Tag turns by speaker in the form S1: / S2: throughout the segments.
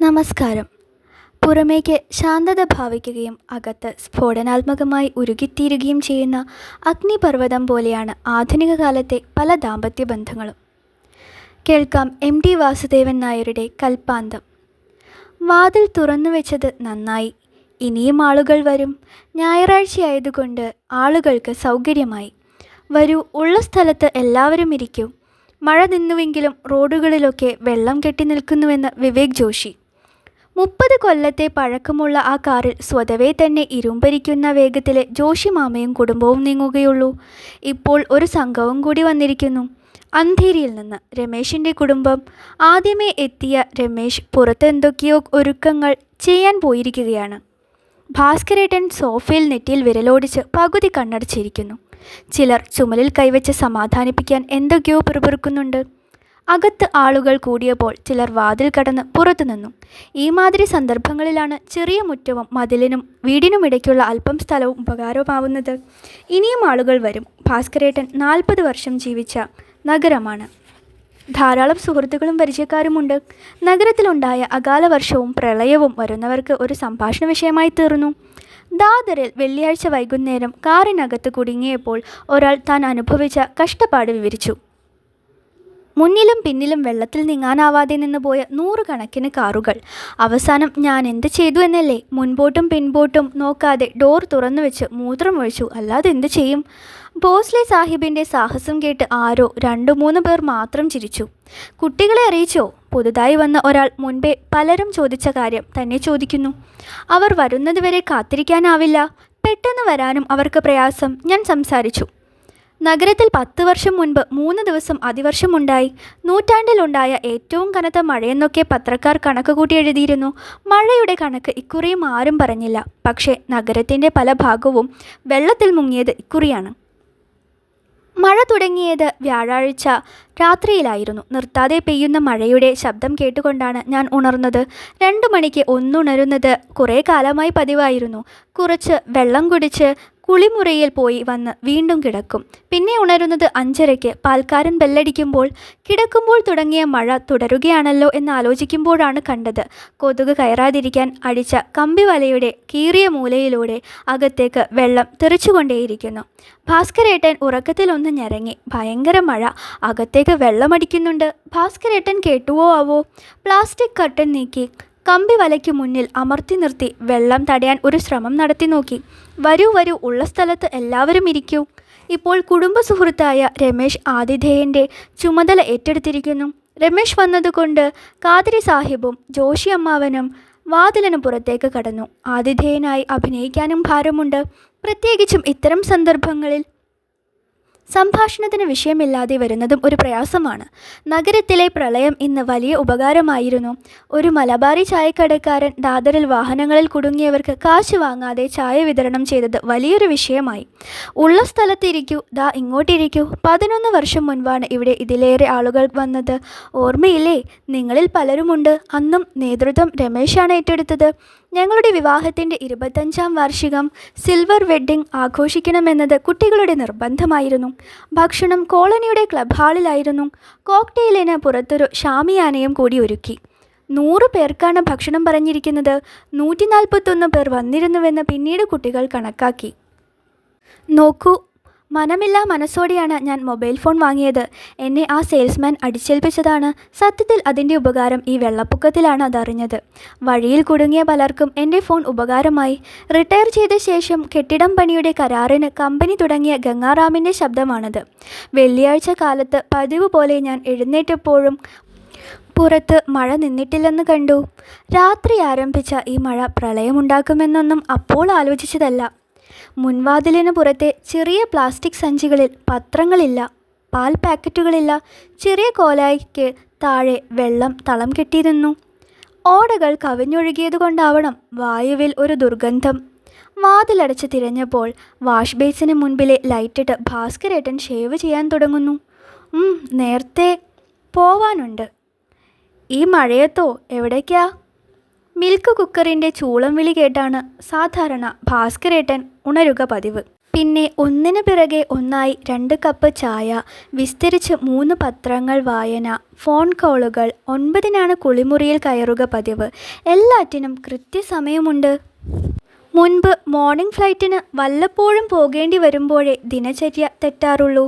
S1: നമസ്കാരം. പുറമേക്ക് ശാന്തത ഭാവിക്കുകയും അകത്ത് സ്ഫോടനാത്മകമായി ഉരുകിത്തീരുകയും ചെയ്യുന്ന അഗ്നിപർവ്വതം പോലെയാണ് ആധുനിക കാലത്തെ പല ദാമ്പത്യ ബന്ധങ്ങളും. കേൾക്കാം എം.ടി. വാസുദേവൻ നായരുടെ കൽപ്പാന്തം. വാതിൽ തുറന്നുവെച്ചത് നന്നായി. ഇനിയും ആളുകൾ വരും. ഞായറാഴ്ചയായതുകൊണ്ട് ആളുകൾക്ക് സൗകര്യമായി. വരൂ, ഉള്ള സ്ഥലത്ത് എല്ലാവരും ഇരിക്കൂ. മഴ നിന്നുവെങ്കിലും റോഡുകളിലൊക്കെ വെള്ളം കെട്ടി നിൽക്കുന്നുവെന്ന് വിവേക് ജോഷി. 30 കൊല്ലത്തെ പഴക്കമുള്ള ആ കാറിൽ സ്വതവേ തന്നെ ഇരുമ്പരിക്കുന്ന വേഗത്തിലെ ജോഷി മാമയും കുടുംബവും നീങ്ങുകയുള്ളൂ. ഇപ്പോൾ ഒരു സംഘവും കൂടി വന്നിരിക്കുന്നു. അന്ധേരിയിൽ നിന്ന് രമേശിൻ്റെ കുടുംബം. ആദ്യമേ എത്തിയ രമേശ് പുറത്ത് എന്തൊക്കെയോ ഒരുക്കങ്ങൾ ചെയ്യാൻ പോയിരിക്കുകയാണ്. ഭാസ്കരേട്ടൻ സോഫയിൽ നെറ്റിയിൽ വിരലോടിച്ച് പകുതി കണ്ണടച്ചിരിക്കുന്നു. ചിലർ ചുമലിൽ കൈവച്ച് സമാധാനിപ്പിക്കാൻ എന്തൊക്കെയോ പിറുപിറുക്കുന്നുണ്ട്. അകത്ത് ആളുകൾ കൂടിയപ്പോൾ ചിലർ വാതിൽ കടന്ന് പുറത്തു നിന്നു. ഈ മാതിരി സന്ദർഭങ്ങളിലാണ് ചെറിയ മുറ്റവും മതിലിനും വീടിനുമിടയ്ക്കുള്ള അല്പം സ്ഥലവും ഉപകാരമാവുന്നത്. ഇനിയും ആളുകൾ വരും. ഭാസ്കരേട്ടൻ 40 വർഷം ജീവിച്ച നഗരമാണ്. ധാരാളം സുഹൃത്തുക്കളും പരിചയക്കാരുമുണ്ട്. നഗരത്തിലുണ്ടായ അകാല വർഷവും പ്രളയവും വരുന്നവർക്ക് ഒരു സംഭാഷണ വിഷയമായി തീർന്നു. ദാദറിൽ വെള്ളിയാഴ്ച വൈകുന്നേരം കാറിനകത്ത് കുടുങ്ങിയപ്പോൾ ഒരാൾ താൻ അനുഭവിച്ച കഷ്ടപ്പാട് വിവരിച്ചു. മുന്നിലും പിന്നിലും വെള്ളത്തിൽ നീങ്ങാനാവാതെ നിന്നുപോയ 100 കണക്കിന് കാറുകൾ. അവസാനം ഞാൻ എന്ത് ചെയ്തു എന്നല്ലേ? മുൻപോട്ടും പിൻപോട്ടും നോക്കാതെ ഡോർ തുറന്നു വെച്ച് മൂത്രമൊഴിച്ചു. അല്ലാതെ എന്ത് ചെയ്യും? ഭോസ്ലെ സാഹിബിൻ്റെ സാഹസം കേട്ട് ആരോ 2-3 പേർ മാത്രം ചിരിച്ചു. കുട്ടികളെ അറിയിച്ചോ? പുതുതായി വന്ന ഒരാൾ മുൻപേ പലരും ചോദിച്ച കാര്യം തന്നെ ചോദിക്കുന്നു. അവർ വരുന്നതുവരെ കാത്തിരിക്കാനാവില്ല. പെട്ടെന്ന് വരാനും അവർക്ക് പ്രയാസം. ഞാൻ സംസാരിച്ചു. നഗരത്തിൽ 10 വർഷം മുൻപ് 3 ദിവസം അതിവർഷമുണ്ടായി. നൂറ്റാണ്ടിലുണ്ടായ ഏറ്റവും കനത്ത മഴയെന്നൊക്കെ പത്രക്കാർ കണക്ക് കൂട്ടി എഴുതിയിരുന്നു. മഴയുടെ കണക്ക് ഇക്കുറിയും ആരും പറഞ്ഞില്ല. പക്ഷേ നഗരത്തിൻ്റെ പല ഭാഗവും വെള്ളത്തിൽ മുങ്ങിയത് ഇക്കുറിയാണ്. മഴ തുടങ്ങിയത് വ്യാഴാഴ്ച രാത്രിയിലായിരുന്നു. നിർത്താതെ പെയ്യുന്ന മഴയുടെ ശബ്ദം കേട്ടുകൊണ്ടാണ് ഞാൻ ഉണർന്നത്. 2 മണിക്ക് ഒന്നുണരുന്നത് കുറേ കാലമായി പതിവായിരുന്നു. കുറച്ച് വെള്ളം കുടിച്ച് കുളിമുറിയിൽ പോയി വന്ന് വീണ്ടും കിടക്കും. പിന്നെ ഉണരുന്നത് 5:30. പാൽക്കാരൻ ബെല്ലടിക്കുമ്പോൾ. കിടക്കുമ്പോൾ തുടങ്ങിയ മഴ തുടരുകയാണല്ലോ എന്നാലോചിക്കുമ്പോഴാണ് കണ്ടത് കൊതുക് കയറാതിരിക്കാൻ അടിച്ച കമ്പിവലയുടെ കീറിയ മൂലയിലൂടെ അകത്തേക്ക് വെള്ളം തെറിച്ചുകൊണ്ടേയിരിക്കുന്നു. ഭാസ്കരേട്ടൻ ഉറക്കത്തിലൊന്ന് ഞരങ്ങി. ഭയങ്കര മഴ. അകത്തേക്ക് വെള്ളമടിക്കുന്നുണ്ട്. ഭാസ്കരേട്ടൻ കേട്ടുവോ ആവോ? പ്ലാസ്റ്റിക് കർട്ടൻ നീക്കി കമ്പി വലയ്ക്ക് മുന്നിൽ അമർത്തി നിർത്തി വെള്ളം തടയാൻ ഒരു ശ്രമം നടത്തി നോക്കി. വരൂ വരൂ, ഉള്ള സ്ഥലത്ത് എല്ലാവരും ഇരിക്കൂ. ഇപ്പോൾ കുടുംബ സുഹൃത്തായ രമേശ് ആതിഥേയൻ്റെ ചുമതല ഏറ്റെടുത്തിരിക്കുന്നു. രമേശ് വന്നതുകൊണ്ട് കാതിരി സാഹിബും ജോഷി അമ്മാവനും വാതിലിന് പുറത്തേക്ക് കടന്നു. ആതിഥേയനായി അഭിനയിക്കാനും ഭാരമുണ്ട്. പ്രത്യേകിച്ചും ഇത്തരം സന്ദർഭങ്ങളിൽ സംഭാഷണത്തിന് വിഷയമില്ലാതെ വരുന്നതും ഒരു പ്രയാസമാണ്. നഗരത്തിലെ പ്രളയം ഇന്ന് വലിയ ഉപകാരമായിരുന്നു. ഒരു മലബാറി ചായക്കടക്കാരൻ ദാദറിൽ വാഹനങ്ങളിൽ കുടുങ്ങിയവർക്ക് കാശ് വാങ്ങാതെ ചായ വിതരണം ചെയ്തത് വലിയൊരു വിഷയമായി. ഉള്ള സ്ഥലത്തിരിക്കൂ, ദാ ഇങ്ങോട്ടിരിക്കൂ. 11 വർഷം മുൻപാണ് ഇവിടെ ഇതിലേറെ ആളുകൾ വന്നത്. ഓർമ്മയില്ലേ? നിങ്ങളിൽ പലരുമുണ്ട്. അന്നും നേതൃത്വം രമേശാണ് ഏറ്റെടുത്തത്. ഞങ്ങളുടെ വിവാഹത്തിൻ്റെ 25ാം വാർഷികം സിൽവർ വെഡ്ഡിംഗ് ആഘോഷിക്കണമെന്നത് കുട്ടികളുടെ നിർബന്ധമായിരുന്നു. ഭക്ഷണം കോളനിയുടെ ക്ലബ് ഹാളിലായിരുന്നു. കോക്ടെയിലിന് പുറത്തൊരു ഷാമിയാനയും കൂടി ഒരുക്കി. 100 പേർക്കാണ് ഭക്ഷണം പറഞ്ഞിരിക്കുന്നത്. 141 പേർ വന്നിരുന്നുവെന്ന് പിന്നീട് കുട്ടികൾ കണക്കാക്കി. നോക്കൂ, മനമില്ലാ മനസ്സോടെയാണ് ഞാൻ മൊബൈൽ ഫോൺ വാങ്ങിയത്. എന്നെ ആ സെയിൽസ്മാൻ അടിച്ചേൽപ്പിച്ചതാണ്. സത്യത്തിൽ അതിൻ്റെ ഉപകാരം ഈ വെള്ളപ്പൊക്കത്തിലാണ് അതറിഞ്ഞത്. വഴിയിൽ കുടുങ്ങിയ പലർക്കും എൻ്റെ ഫോൺ ഉപകാരമായി. റിട്ടയർ ചെയ്ത ശേഷം കെട്ടിടം പണിയുടെ കരാറിന് കമ്പനി തുടങ്ങിയ ഗംഗാറാമിൻ്റെ ശബ്ദമാണത്. വെള്ളിയാഴ്ച കാലത്ത് പതിവ് പോലെ ഞാൻ എഴുന്നേറ്റപ്പോഴും പുറത്ത് മഴ നിന്നിട്ടില്ലെന്ന് കണ്ടു. രാത്രി ആരംഭിച്ച ഈ മഴ പ്രളയമുണ്ടാക്കുമെന്നൊന്നും അപ്പോൾ ആലോചിച്ചതല്ല. മുൻവാതിലിന് പുറത്തെ ചെറിയ പ്ലാസ്റ്റിക് സഞ്ചികളിൽ പത്രങ്ങളില്ല, പാൽ പാക്കറ്റുകളില്ല. ചെറിയ കോലായിക്ക് താഴെ വെള്ളം തളം കെട്ടിയിരുന്നു. ഓടകൾ കവിഞ്ഞൊഴുകിയതുകൊണ്ടാവണം വായുവിൽ ഒരു ദുർഗന്ധം. വാതിലടച്ച് തിരഞ്ഞപ്പോൾ വാഷ് ബേസിന് മുൻപിലെ ലൈറ്റിട്ട് ഭാസ്കരേട്ടൻ ഷേവ് ചെയ്യാൻ തുടങ്ങുന്നു. നേരത്തെ പോവാനുണ്ട്. ഈ മഴയത്തോ? എവിടേക്കാ? മിൽക്ക് കുക്കറിൻ്റെ ചൂളം വിളി കേട്ടാണ് സാധാരണ ഭാസ്കരേട്ടൻ ഉണരുക പതിവ്. പിന്നെ ഒന്നിനു പിറകെ ഒന്നായി 2 കപ്പ് ചായ, വിസ്തരിച്ച് 3 പത്രങ്ങൾ വായന, ഫോൺ കോളുകൾ. 9-നാണ് കുളിമുറിയിൽ കയറുക പതിവ്. എല്ലാറ്റിനും കൃത്യസമയമുണ്ട്. മുൻപ് മോർണിംഗ് ഫ്ലൈറ്റിന് വല്ലപ്പോഴും പോകേണ്ടി വരുമ്പോഴേ ദിനചര്യ തെറ്റാറുള്ളൂ.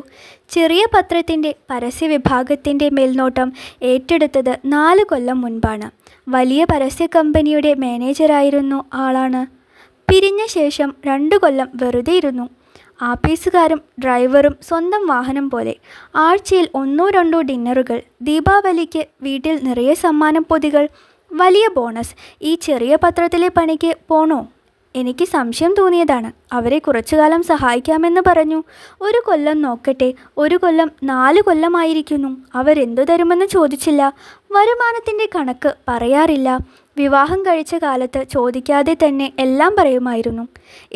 S1: ചെറിയ പത്രത്തിൻ്റെ പരസ്യവിഭാഗത്തിൻ്റെ മേൽനോട്ടം ഏറ്റെടുത്തത് 4 കൊല്ലം മുൻപാണ്. വലിയ പരസ്യ കമ്പനിയുടെ മാനേജരായിരുന്നു ആളാണ്. പിരിഞ്ഞ ശേഷം 2 കൊല്ലം വെറുതെ ഇരുന്നു. ആപ്പീസുകാരും ഡ്രൈവറും സ്വന്തം വാഹനം പോലെ. ആഴ്ചയിൽ 1-2 ഡിന്നറുകൾ. ദീപാവലിക്ക് വീട്ടിൽ നിറയെ സമ്മാനപ്പൊതികൾ. വലിയ ബോണസ്. ഈ ചെറിയ പത്രത്തിലെ പണിക്ക് പോണോ? എനിക്ക് സംശയം തോന്നിയതാണ്. അവരെ കുറച്ചുകാലം സഹായിക്കാമെന്ന് പറഞ്ഞു. 1 കൊല്ലം നോക്കട്ടെ. 1 കൊല്ലം 4 കൊല്ലമായിരിക്കുന്നു. അവരെന്തു തരുമെന്ന് ചോദിച്ചില്ല. വരുമാനത്തിൻ്റെ കണക്ക് പറയാറില്ല. വിവാഹം കഴിച്ച കാലത്ത് ചോദിക്കാതെ തന്നെ എല്ലാം പറയുമായിരുന്നു.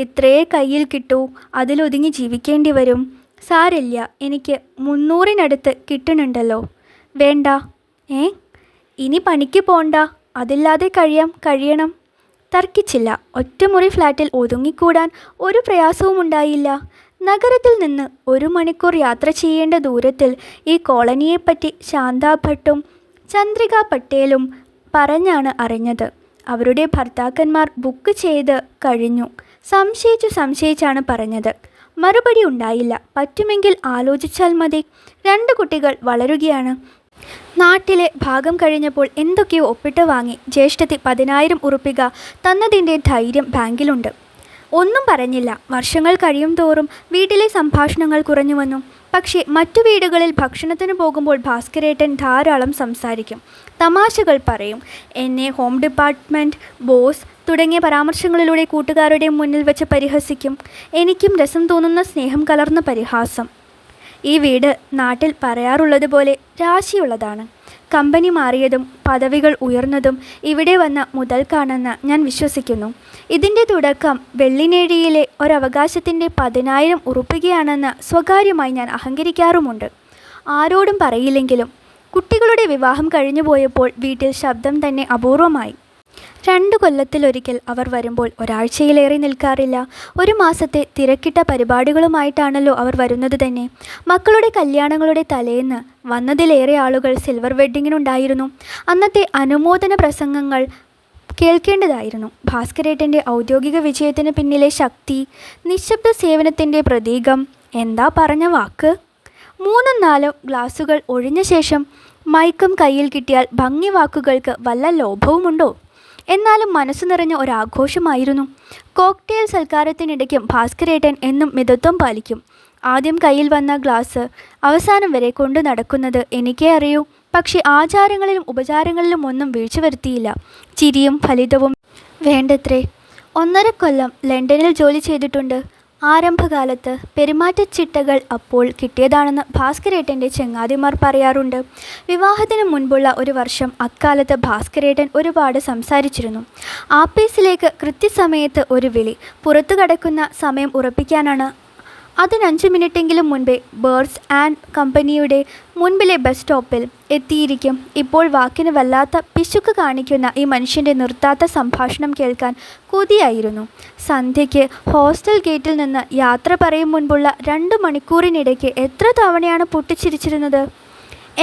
S1: ഇത്രയേ കയ്യിൽ കിട്ടൂ, അതിലൊതുങ്ങി ജീവിക്കേണ്ടി വരും. സാരില്ല, എനിക്ക് 300-നടുത്ത് കിട്ടുന്നുണ്ടല്ലോ. വേണ്ട. ഇനി പണിക്ക് പോണ്ട, അതില്ലാതെ കഴിയണം. തർക്കിച്ചില്ല. ഒറ്റമുറി ഫ്ലാറ്റിൽ ഒതുങ്ങിക്കൂടാൻ ഒരു പ്രയാസവും ഉണ്ടായില്ല. നഗരത്തിൽ നിന്ന് 1 മണിക്കൂർ യാത്ര ചെയ്യേണ്ട ദൂരത്തിൽ ഈ കോളനിയെപ്പറ്റി ശാന്താ ഭട്ടും ചന്ദ്രിക പട്ടേലും പറഞ്ഞാണ് അറിഞ്ഞത്. അവരുടെ ഭർത്താക്കന്മാർ ബുക്ക് ചെയ്ത് കഴിഞ്ഞു. സംശയിച്ചാണ് പറഞ്ഞത്. മറുപടി ഉണ്ടായില്ല. പറ്റുമെങ്കിൽ ആലോചിച്ചാൽ മതി. 2 കുട്ടികൾ വളരുകയാണ്. നാട്ടിലെ ഭാഗം കഴിഞ്ഞപ്പോൾ എന്തൊക്കെയോ ഒപ്പിട്ട് വാങ്ങി. ജ്യേഷ്ഠത്തി 10,000 ഉറുപ്പിക തന്നതിൻ്റെ ധൈര്യം ബാങ്കിലുണ്ട്. ഒന്നും പറഞ്ഞില്ല. വർഷങ്ങൾ കഴിയും തോറും വീട്ടിലെ സംഭാഷണങ്ങൾ കുറഞ്ഞു വന്നു. പക്ഷേ മറ്റു വീടുകളിൽ ഭക്ഷണത്തിന് പോകുമ്പോൾ ഭാസ്കരേട്ടൻ ധാരാളം സംസാരിക്കും. തമാശകൾ പറയും. എന്നെ ഹോം ഡിപ്പാർട്ട്മെൻറ്റ് ബോസ് തുടങ്ങിയ പരാമർശങ്ങളിലൂടെ കൂട്ടുകാരുടെ മുന്നിൽ വെച്ച് പരിഹസിക്കും. എനിക്കും രസം തോന്നുന്ന സ്നേഹം കലർന്ന പരിഹാസം. ഈ വീട് നാട്ടിൽ പറയാറുള്ളതുപോലെ രാശിയുള്ളതാണ്. കമ്പനി മാറിയതും പദവികൾ ഉയർന്നതും ഇവിടെ വന്ന മുതൽക്കാണെന്ന് ഞാൻ വിശ്വസിക്കുന്നു. ഇതിൻ്റെ തുടക്കം വെള്ളിനേഴിയിലെ ഒരവകാശത്തിൻ്റെ 10,000 ഉറുപ്പികയാണെന്ന് സ്വകാര്യമായി ഞാൻ അഹങ്കരിക്കാറുമുണ്ട്. ആരോടും പറയില്ലെങ്കിലും. കുട്ടികളുടെ വിവാഹം കഴിഞ്ഞുപോയപ്പോൾ വീട്ടിൽ ശബ്ദം തന്നെ അപൂർവമായി. 2 കൊല്ലത്തിലൊരിക്കൽ അവർ വരുമ്പോൾ ഒരാഴ്ചയിലേറെ നിൽക്കാറില്ല. 1 മാസത്തെ തിരക്കിട്ട പരിപാടികളുമായിട്ടാണല്ലോ അവർ വരുന്നത് തന്നെ. മക്കളുടെ കല്യാണങ്ങളുടെ തലേന്ന് വന്നതിലേറെ ആളുകൾ സിൽവർ വെഡ്ഡിങ്ങിനുണ്ടായിരുന്നു. അന്നത്തെ അനുമോദന പ്രസംഗങ്ങൾ കേൾക്കേണ്ടതായിരുന്നു. ഭാസ്കരേട്ടൻ്റെ ഔദ്യോഗിക വിജയത്തിന് പിന്നിലെ ശക്തി, നിശബ്ദ സേവനത്തിൻ്റെ പ്രതീകം. എന്താ പറഞ്ഞ വാക്ക്? 3-4 ഗ്ലാസുകൾ ഒഴിഞ്ഞ ശേഷം മൈക്കം കയ്യിൽ കിട്ടിയാൽ ഭംഗി വാക്കുകൾക്ക് വല്ല ലോഭവുമുണ്ടോ? എന്നാലും മനസ്സു നിറഞ്ഞ ഒരാഘോഷമായിരുന്നു. കോക്ടെയിൽ സൽക്കാരത്തിനിടയ്ക്കും ഭാസ്കരേട്ടൻ എന്നും മിതത്വം പാലിക്കും. ആദ്യം കയ്യിൽ വന്ന ഗ്ലാസ് അവസാനം വരെ കൊണ്ടു നടക്കുന്നത് എനിക്കേ അറിയൂ. പക്ഷേ ആചാരങ്ങളിലും ഉപചാരങ്ങളിലും ഒന്നും വീഴ്ച വരുത്തിയില്ല. ചിരിയും ഫലിതവും വേണ്ടത്രേ. 1.5 കൊല്ലം ലണ്ടനിൽ ജോലി ചെയ്തിട്ടുണ്ട്. ആരംഭകാലത്ത് പെരുമാറ്റച്ചിട്ടകൾ അപ്പോൾ കിട്ടിയതാണെന്ന് ഭാസ്കരേട്ടൻ്റെ ചങ്ങാതിമാർ പറയാറുണ്ട്. വിവാഹത്തിന് മുൻപുള്ള 1 വർഷം അക്കാലത്ത് ഭാസ്കരേട്ടൻ ഒരുപാട് സംസാരിച്ചിരുന്നു. ആപ്പീസിലേക്ക് കൃത്യസമയത്ത് ഒരു വിളി. പുറത്തു കടക്കുന്ന സമയം ഉറപ്പിക്കാനാണ്. അതിന് 5 മിനിറ്റെങ്കിലും മുൻപേ ബേർഡ്സ് ആൻഡ് കമ്പനിയുടെ മുൻപിലെ ബസ് സ്റ്റോപ്പിൽ എത്തിയിരിക്കും. ഇപ്പോൾ വാക്കിന് വല്ലാത്ത പിശുക്ക് കാണിക്കുന്ന ഈ മനുഷ്യൻ്റെ നിർത്താത്ത സംഭാഷണം കേൾക്കാൻ കൊതിയായിരുന്നു. സന്ധ്യയ്ക്ക് ഹോസ്റ്റൽ ഗേറ്റിൽ നിന്ന് യാത്ര പറയും മുൻപുള്ള 2 മണിക്കൂറിനിടയ്ക്ക് എത്ര തവണയാണ് പൊട്ടിച്ചിരിച്ചിരുന്നത്.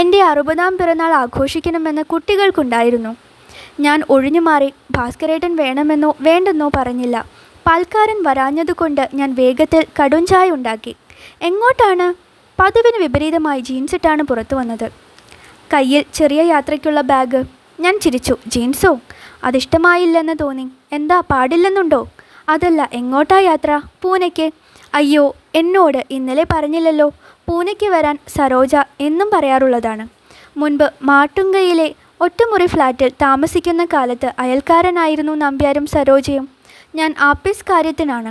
S1: എൻ്റെ 60-ാം പിറന്നാൾ ആഘോഷിക്കണമെന്ന് കുട്ടികൾക്കുണ്ടായിരുന്നു. ഞാൻ ഒഴിഞ്ഞുമാറി. ഭാസ്കരേട്ടൻ വേണമെന്നോ വേണ്ടെന്നോ പറഞ്ഞില്ല. പാൽക്കാരൻ വരാഞ്ഞതുകൊണ്ട് ഞാൻ വേഗത്തിൽ കടുംചായ ഉണ്ടാക്കി. എങ്ങോട്ടാണ്? പതിവിന് വിപരീതമായി ജീൻസിട്ടാണ് പുറത്തു വന്നത്. കയ്യിൽ ചെറിയ യാത്രയ്ക്കുള്ള ബാഗ്. ഞാൻ ചിരിച്ചു. ജീൻസോ? അതിഷ്ടമായില്ലെന്ന് തോന്നി. എന്താ, പാടില്ലെന്നുണ്ടോ? അതല്ല, എങ്ങോട്ടാ യാത്ര? പൂനെക്ക്. അയ്യോ, എന്നോട് ഇന്നലെ പറഞ്ഞില്ലല്ലോ. പൂനെക്ക് വരാൻ സരോജ എന്നും പറയാറുള്ളതാണ്. മുൻപ് മാട്ടുങ്കയിലെ ഒറ്റമുറി ഫ്ലാറ്റിൽ താമസിക്കുന്ന കാലത്ത് അയൽക്കാരനായിരുന്നു നമ്പ്യാരും സരോജയും. ഞാൻ ആപ്പീസ് കാര്യത്തിനാണ്.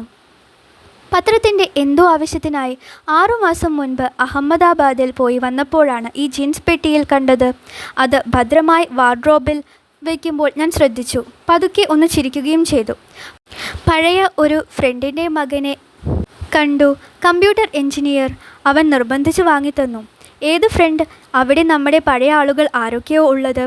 S1: പത്രത്തിൻ്റെ എന്തോ ആവശ്യത്തിനായി 6 മാസം മുൻപ് അഹമ്മദാബാദിൽ പോയി വന്നപ്പോഴാണ് ഈ ജീൻസ് പെട്ടിയിൽ കണ്ടത്. അത് ഭദ്രമായി വാർഡ്രോബിൽ വയ്ക്കുമ്പോൾ ഞാൻ ശ്രദ്ധിച്ചു. പതുക്കെ ഒന്ന് ചിരിക്കുകയും ചെയ്തു. പഴയ ഒരു ഫ്രണ്ടിൻ്റെ മകനെ കണ്ടു. Computer engineer. അവൻ നിർബന്ധിച്ച് വാങ്ങിത്തന്നു. ഏത് ഫ്രണ്ട്? അവിടെ നമ്മുടെ പഴയ ആളുകൾ ആരൊക്കെയോ ഉള്ളത്.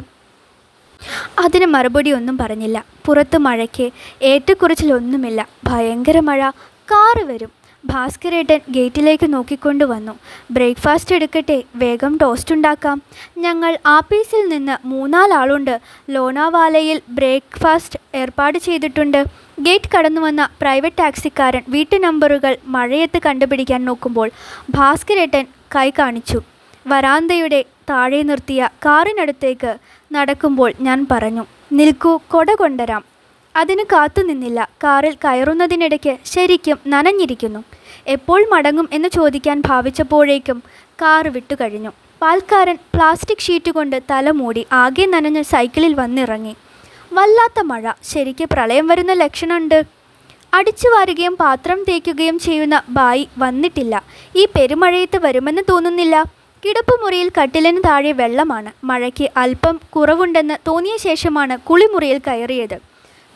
S1: അതിന് മറുപടി ഒന്നും പറഞ്ഞില്ല. പുറത്ത് മഴയ്ക്ക് ഏറ്റക്കുറച്ചിലൊന്നുമില്ല. ഭയങ്കര മഴ. കാറ് വരും. ഭാസ്കരേട്ടൻ ഗേറ്റിലേക്ക് നോക്കിക്കൊണ്ട് വന്നു. ബ്രേക്ക്ഫാസ്റ്റ് എടുക്കട്ടെ? വേഗം ടോസ്റ്റ് ഉണ്ടാക്കാം. ഞങ്ങൾ ആപ്പീസിൽ നിന്ന് 3-4 ആളുണ്ട്. ലോനാവാലയിൽ ബ്രേക്ക്ഫാസ്റ്റ് ഏർപ്പാട് ചെയ്തിട്ടുണ്ട്. ഗേറ്റ് കടന്നു വന്ന പ്രൈവറ്റ് ടാക്സിക്കാരൻ വീട്ടു നമ്പറുകൾ മഴയത്ത് കണ്ടുപിടിക്കാൻ നോക്കുമ്പോൾ ഭാസ്കരേട്ടൻ കൈ കാണിച്ചു. വരാന്തയുടെ താഴെ നിർത്തിയ കാറിനടുത്തേക്ക് നടക്കുമ്പോൾ ഞാൻ പറഞ്ഞു, നിൽക്കൂ, കൊട കൊണ്ടുവരാം. അതിന് കാത്തുനിന്നില്ല. കാറിൽ കയറുന്നതിനിടയ്ക്ക് ശരിക്കും നനഞ്ഞിരിക്കുന്നു. എപ്പോൾ മടങ്ങും എന്ന് ചോദിക്കാൻ ഭാവിച്ചപ്പോഴേക്കും കാർ വിട്ടുകഴിഞ്ഞു. പാൽക്കാരൻ പ്ലാസ്റ്റിക് ഷീറ്റ് കൊണ്ട് തല മൂടി ആകെ നനഞ്ഞ് സൈക്കിളിൽ വന്നിറങ്ങി. വല്ലാത്ത മഴ, ശരിക്ക് പ്രളയം വരുന്ന ലക്ഷണമുണ്ട്. അടിച്ചു വാരുകയും പാത്രം തേക്കുകയും ചെയ്യുന്ന ബായി വന്നിട്ടില്ല. ഈ പെരുമഴയത്ത് വരുമെന്ന് തോന്നുന്നില്ല. കിടപ്പുമുറിയിൽ കട്ടിലിന് താഴെ വെള്ളമാണ്. മഴയ്ക്ക് അല്പം കുറവുണ്ടെന്ന് തോന്നിയ ശേഷമാണ് കുളിമുറിയിൽ കയറിയത്.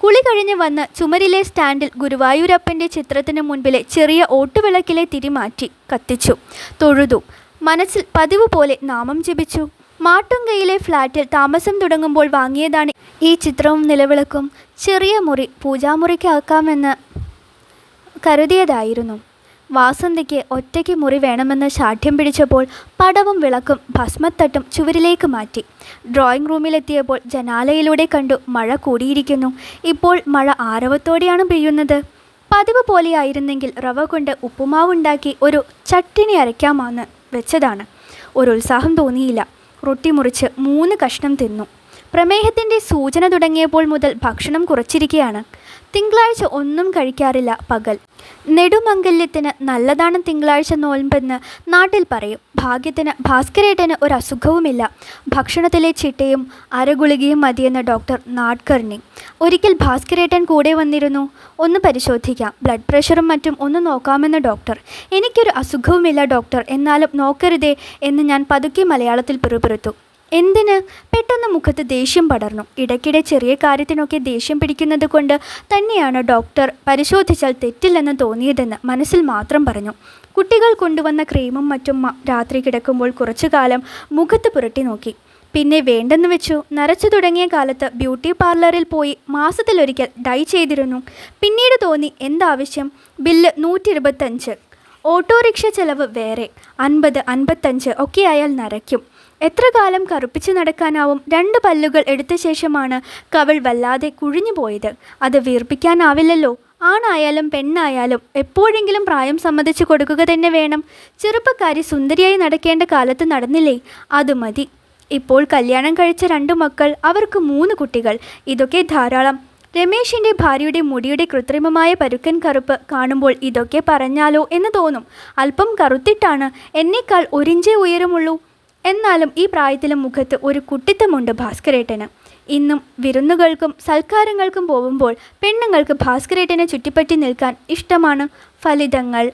S1: കുളി കഴിഞ്ഞ് വന്ന് ചുമരിലെ സ്റ്റാൻഡിൽ ഗുരുവായൂരപ്പൻ്റെ ചിത്രത്തിന് മുൻപിലെ ചെറിയ ഓട്ടുവിളക്കിലെ തിരി മാറ്റി കത്തിച്ചു. തൊഴുതു. മനസ്സിൽ പതിവ് പോലെ നാമം ജപിച്ചു. മാട്ടുങ്കയിലെ ഫ്ലാറ്റിൽ താമസം തുടങ്ങുമ്പോൾ വാങ്ങിയതാണ് ഈ ചിത്രവും നിലവിളക്കും. ചെറിയ മുറി പൂജാമുറിക്കാക്കാമെന്ന് കരുതിയതായിരുന്നു. വാസന്തിക്ക് ഒറ്റയ്ക്ക് മുറി വേണമെന്ന് ശാഠ്യം പിടിച്ചപ്പോൾ പടവും വിളക്കും ഭസ്മത്തട്ടും ചുവരിലേക്ക് മാറ്റി. ഡ്രോയിങ് റൂമിലെത്തിയപ്പോൾ ജനാലയിലൂടെ കണ്ടു മഴ കൂടിയിരിക്കുന്നു. ഇപ്പോൾ മഴ ആരവത്തോടെയാണ് പെയ്യുന്നത്. പതിവ് പോലെയായിരുന്നെങ്കിൽ റവ കൊണ്ട് ഉപ്പുമാവുണ്ടാക്കി ഒരു ചട്ടിനി അരയ്ക്കാമെന്ന് വെച്ചതാണ്. ഒരു ഉത്സാഹം തോന്നിയില്ല. റൊട്ടി മുറിച്ച് 3 കഷ്ണം തിന്നു. പ്രമേഹത്തിൻ്റെ സൂചന തുടങ്ങിയപ്പോൾ മുതൽ ഭക്ഷണം കുറച്ചിരിക്കുകയാണ്. തിങ്കളാഴ്ച ഒന്നും കഴിക്കാറില്ല പകൽ. നെടുമംഗല്യത്തിന് നല്ലതാണ് തിങ്കളാഴ്ച നോൽമ്പെന്ന് നാട്ടിൽ പറയും. ഭാഗ്യത്തിന് ഭാസ്കരേട്ടന് ഒരു അസുഖവുമില്ല. ഭക്ഷണത്തിലെ ചിട്ടയും അരഗുളികയും മതിയെന്ന് ഡോക്ടർ നാഡ്കർണി. ഒരിക്കൽ ഭാസ്കരേട്ടൻ കൂടെ വന്നിരുന്നു. ഒന്ന് പരിശോധിക്കാം, ബ്ലഡ് പ്രഷറും മറ്റും ഒന്ന് നോക്കാമെന്ന് ഡോക്ടർ. എനിക്കൊരു അസുഖവുമില്ല ഡോക്ടർ, എന്നാലും നോക്കരുതേ എന്ന് ഞാൻ പതുക്കെ മലയാളത്തിൽ പിറുപിറുത്തു. എന്തിന്? പെട്ടെന്ന് മുഖത്ത് ദേഷ്യം പടർന്നു. ഇടയ്ക്കിടെ ചെറിയ കാര്യത്തിനൊക്കെ ദേഷ്യം പിടിക്കുന്നത് കൊണ്ട് തന്നെയാണ് ഡോക്ടർ പരിശോധിച്ചാൽ തെറ്റില്ലെന്ന് തോന്നിയതെന്ന് മനസ്സിൽ മാത്രം പറഞ്ഞു. കുട്ടികൾ കൊണ്ടുവന്ന ക്രീമും മറ്റും രാത്രി കിടക്കുമ്പോൾ കുറച്ചു കാലം മുഖത്ത് പുരട്ടി നോക്കി. പിന്നെ വേണ്ടെന്ന് വെച്ചു. നരച്ചു തുടങ്ങിയ കാലത്ത് ബ്യൂട്ടി പാർലറിൽ പോയി മാസത്തിലൊരിക്കൽ ഡൈ ചെയ്തിരുന്നു. പിന്നീട് തോന്നി എന്താവശ്യം, ബില്ല് 125. ഓട്ടോറിക്ഷ ചെലവ് വേറെ 50-55 ഒക്കെ ആയാൽ നരയ്ക്കും. എത്ര കാലം കറുപ്പിച്ച് നടക്കാനാവും? 2 പല്ലുകൾ എടുത്ത ശേഷമാണ് കവിൾ വല്ലാതെ കുഴിഞ്ഞു പോയത്. അത് വീർപ്പിക്കാനാവില്ലല്ലോ. ആണായാലും പെണ്ണായാലും എപ്പോഴെങ്കിലും പ്രായം സമ്മതിച്ചു കൊടുക്കുക തന്നെ വേണം. ചെറുപ്പക്കാരി സുന്ദരിയായി നടക്കേണ്ട കാലത്ത് നടന്നില്ലേ? അത് മതി. ഇപ്പോൾ കല്യാണം കഴിച്ച 2 മക്കൾ, അവർക്ക് 3 കുട്ടികൾ. ഇതൊക്കെ ധാരാളം. രമേശിൻ്റെ ഭാര്യയുടെ മുടിയുടെ കൃത്രിമമായ പരുക്കൻ കറുപ്പ് കാണുമ്പോൾ ഇതൊക്കെ പറഞ്ഞാലോ എന്ന് തോന്നും. അല്പം കറുത്തിട്ടാണ്. എന്നേക്കാൾ 1 ഇഞ്ചേ ഉയരമുള്ളൂ. എന്നാലും ഈ പ്രായത്തിലും മുഖത്ത് ഒരു കുട്ടിത്തമുണ്ട് ഭാസ്കരേട്ടന്. ഇന്നും വിരുന്നുകൾക്കും സൽക്കാരങ്ങൾക്കും പോകുമ്പോൾ പെണ്ണുങ്ങൾക്ക് ഭാസ്കരേട്ടനെ ചുറ്റിപ്പറ്റി നിൽക്കാൻ ഇഷ്ടമാണ്. ഫലിതങ്ങൾ,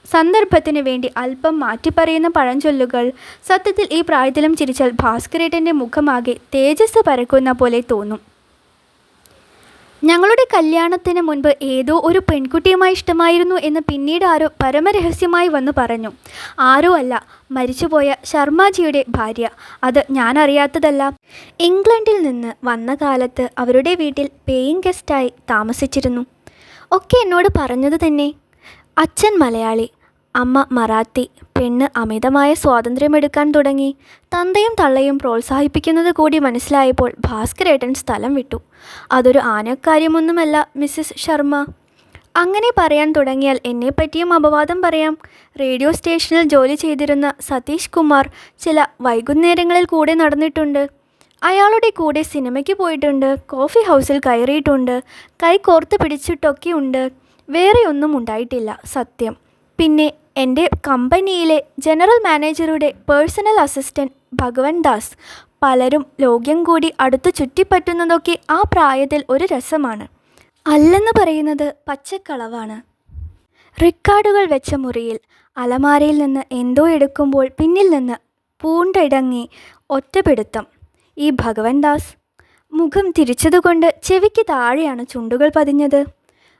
S1: സന്ദർഭത്തിന് വേണ്ടി അല്പം മാറ്റിപ്പറയുന്ന പഴഞ്ചൊല്ലുകൾ. സത്യത്തിൽ ഈ പ്രായത്തിലും ചിരിച്ചാൽ ഭാസ്കരേട്ടൻ്റെ മുഖമാകെ തേജസ് പരക്കുന്ന പോലെ തോന്നും. ഞങ്ങളുടെ കല്യാണത്തിന് മുൻപ് ഏതോ ഒരു പെൺകുട്ടിയുമായി ഇഷ്ടമായിരുന്നു എന്ന് പിന്നീട് ആരോ പരമരഹസ്യമായി വന്നു പറഞ്ഞു. ആരോ അല്ല, മരിച്ചുപോയ ശർമാജിയുടെ ഭാര്യ. അത് ഞാൻ അറിയാത്തതല്ല. ഇംഗ്ലണ്ടിൽ നിന്ന് വന്ന കാലത്ത് അവരുടെ വീട്ടിൽ പേയിങ് ഗസ്റ്റായി താമസിച്ചിരുന്നു. ഒക്കെ എന്നോട് പറഞ്ഞത് തന്നെ. അച്ഛൻ മലയാളി, അമ്മ മറാത്തി. പെണ്ണ് അമിതമായ സ്വാതന്ത്ര്യമെടുക്കാൻ തുടങ്ങി. തന്തയും തള്ളയും പ്രോത്സാഹിപ്പിക്കുന്നത് കൂടി മനസ്സിലായപ്പോൾ ഭാസ്കരേട്ടൻ സ്ഥലം വിട്ടു. അതൊരു ആനക്കാര്യമൊന്നുമല്ല മിസ്സിസ് ശർമ്മ. അങ്ങനെ പറയാൻ തുടങ്ങിയാൽ എന്നെപ്പറ്റിയും അപവാദം പറയാം. റേഡിയോ സ്റ്റേഷനിൽ ജോലി ചെയ്തിരുന്ന സതീഷ് കുമാർ ചില വൈകുന്നേരങ്ങളിൽ കൂടെ നടന്നിട്ടുണ്ട്. അയാളുടെ കൂടെ സിനിമയ്ക്ക് പോയിട്ടുണ്ട്. കോഫി ഹൗസിൽ കയറിയിട്ടുണ്ട്. കൈ കോർത്ത് പിടിച്ചിട്ടൊക്കെയുണ്ട്. വേറെ ഒന്നും ഉണ്ടായിട്ടില്ല സത്യം. പിന്നെ എൻ്റെ കമ്പനിയിലെ ജനറൽ മാനേജറുടെ പേഴ്സണൽ അസിസ്റ്റൻറ്റ് ഭഗവൻ ദാസ്. പലരും ലോക്യം കൂടി അടുത്ത് ചുറ്റിപ്പറ്റുന്നതൊക്കെ ആ പ്രായത്തിൽ ഒരു രസമാണ്. അല്ലെന്ന് പറയുന്നത് പച്ചക്കളവാണ്. റിക്കാർഡുകൾ വെച്ച മുറിയിൽ അലമാരയിൽ നിന്ന് എന്തോ എടുക്കുമ്പോൾ പിന്നിൽ നിന്ന് പൂണ്ടിടങ്ങി ഒറ്റപ്പെടുത്തം. ഈ ഭഗവൻ ദാസ് മുഖം തിരിച്ചതുകൊണ്ട് ചെവിക്ക് താഴെയാണ് ചുണ്ടുകൾ പതിഞ്ഞത്.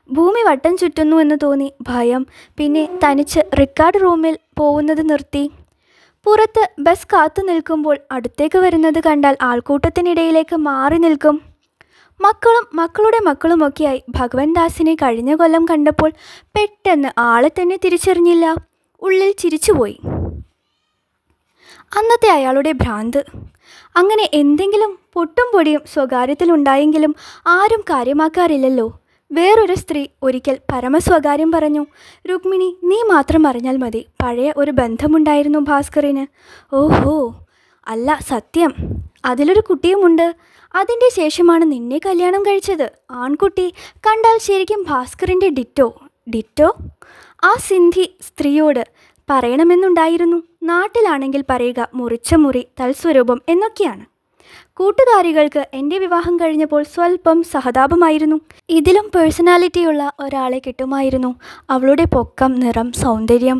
S1: ഭൂമി വട്ടം ചുറ്റുന്നു എന്ന് തോന്നി. ഭയം. പിന്നെ തനിച്ച് റിക്കാർഡ് റൂമിൽ പോകുന്നത് നിർത്തി. പുറത്ത് ബസ് കാത്തു നിൽക്കുമ്പോൾ അടുത്തേക്ക് വരുന്നത് കണ്ടാൽ ആൾക്കൂട്ടത്തിനിടയിലേക്ക് മാറി നിൽക്കും. മക്കളുടെ മക്കളുമൊക്കെയായി ഭഗവൻ ദാസിനെ കഴിഞ്ഞ കൊല്ലം കണ്ടപ്പോൾ പെട്ടെന്ന് ആളെ തന്നെ തിരിച്ചറിഞ്ഞില്ല. ഉള്ളിൽ ചിരിച്ചുപോയി. അന്നത്തെ അയാളുടെ ഭ്രാന്ത്. അങ്ങനെ എന്തെങ്കിലും പൊട്ടും പൊടിയും സ്വകാര്യത്തിലുണ്ടായെങ്കിലും ആരും കാര്യമാക്കാറില്ലല്ലോ. വേറൊരു സ്ത്രീ ഒരിക്കൽ പരമസ്വകാര്യം പറഞ്ഞു, രുക്മിണി, നീ മാത്രം അറിഞ്ഞാൽ മതി, പഴയ ഒരു ബന്ധമുണ്ടായിരുന്നു ഭാസ്കറിന്. ഓഹോ, അല്ല, സത്യം. അതിലൊരു കുട്ടിയുമുണ്ട്. അതിൻ്റെ ശേഷമാണ് നിന്നെ കല്യാണം കഴിച്ചത്. ആൺകുട്ടി, കണ്ടാൽ ശരിക്കും ഭാസ്കറിൻ്റെ ഡിറ്റോ. ഡിറ്റോ? ആ സിന്ധി സ്ത്രീയോട് പറയണമെന്നുണ്ടായിരുന്നു. നാട്ടിലാണെങ്കിൽ പറയുക മുറിച്ച മുറി തൽസ്വരൂപം എന്നൊക്കെയാണ്. കൂട്ടുകാരികൾക്ക് എൻ്റെ വിവാഹം കഴിഞ്ഞപ്പോൾ സ്വല്പം സഹതാപമായിരുന്നു. ഇതിലും പേഴ്സണാലിറ്റിയുള്ള ഒരാളെ കിട്ടുമായിരുന്നു. അവളുടെ പൊക്കം, നിറം, സൗന്ദര്യം.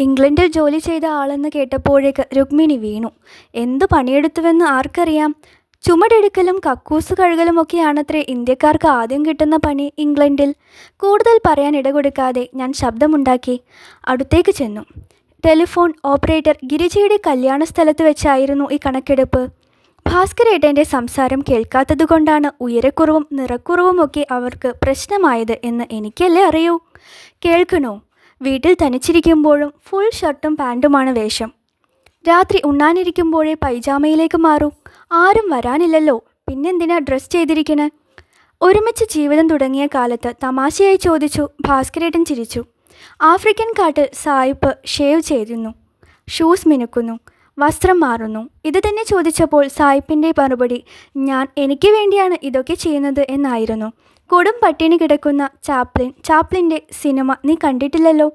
S1: ഇംഗ്ലണ്ടിൽ ജോലി ചെയ്ത ആളെന്ന് കേട്ടപ്പോഴേക്ക് രുക്മിണി വീണു. എന്തു പണിയെടുത്തുവെന്ന് ആർക്കറിയാം. ചുമടെടുക്കലും കക്കൂസ് കഴുകലുമൊക്കെയാണത്രേ ഇന്ത്യക്കാർക്ക് ആദ്യം കിട്ടുന്ന പണി ഇംഗ്ലണ്ടിൽ. കൂടുതൽ പറയാൻ ഇടകൊടുക്കാതെ ഞാൻ ശബ്ദമുണ്ടാക്കി അടുത്തേക്ക് ചെന്നു. ടെലിഫോൺ ഓപ്പറേറ്റർ ഗിരിജയുടെ കല്യാണ സ്ഥലത്ത് വെച്ചായിരുന്നു ഈ കണക്കെടുപ്പ്. ഭാസ്കരേട്ടൻ്റെ സംസാരം കേൾക്കാത്തതുകൊണ്ടാണ് ഉയരക്കുറവും നിറക്കുറവുമൊക്കെ അവർക്ക് പ്രശ്നമായത് എന്ന് എനിക്കല്ലേ അറിയൂ. കേൾക്കണോ? വീട്ടിൽ തനിച്ചിരിക്കുമ്പോഴും ഫുൾ ഷർട്ടും പാൻറ്റുമാണ് വേഷം. രാത്രി ഉണ്ണാനിരിക്കുമ്പോഴേ പൈജാമയിലേക്ക് മാറൂ. ആരും വരാനില്ലല്ലോ, പിന്നെന്തിനാ ഡ്രസ് ചെയ്തിരിക്കണേ? ഒരുമിച്ച് ജീവിതം തുടങ്ങിയ കാലത്ത് തമാശയായി ചോദിച്ചു. ഭാസ്കരേട്ടൻ ചിരിച്ചു. ആഫ്രിക്കൻ കാട്ടിൽ സായിപ്പ് ഷേവ് ചെയ്യുന്നു, ഷൂസ് മിനുക്കുന്നു, വസ്ത്രം മാറുന്നു. ഇത് തന്നെ ചോദിച്ചപ്പോൾ സായിപ്പിൻ്റെ മറുപടി, ഞാൻ എനിക്ക് വേണ്ടിയാണ് ഇതൊക്കെ ചെയ്യുന്നത് എന്നായിരുന്നു. കൊടും പട്ടിണി കിടക്കുന്ന ചാപ്ലിൻ്റെ സിനിമ നീ കണ്ടിട്ടില്ലല്ലോ.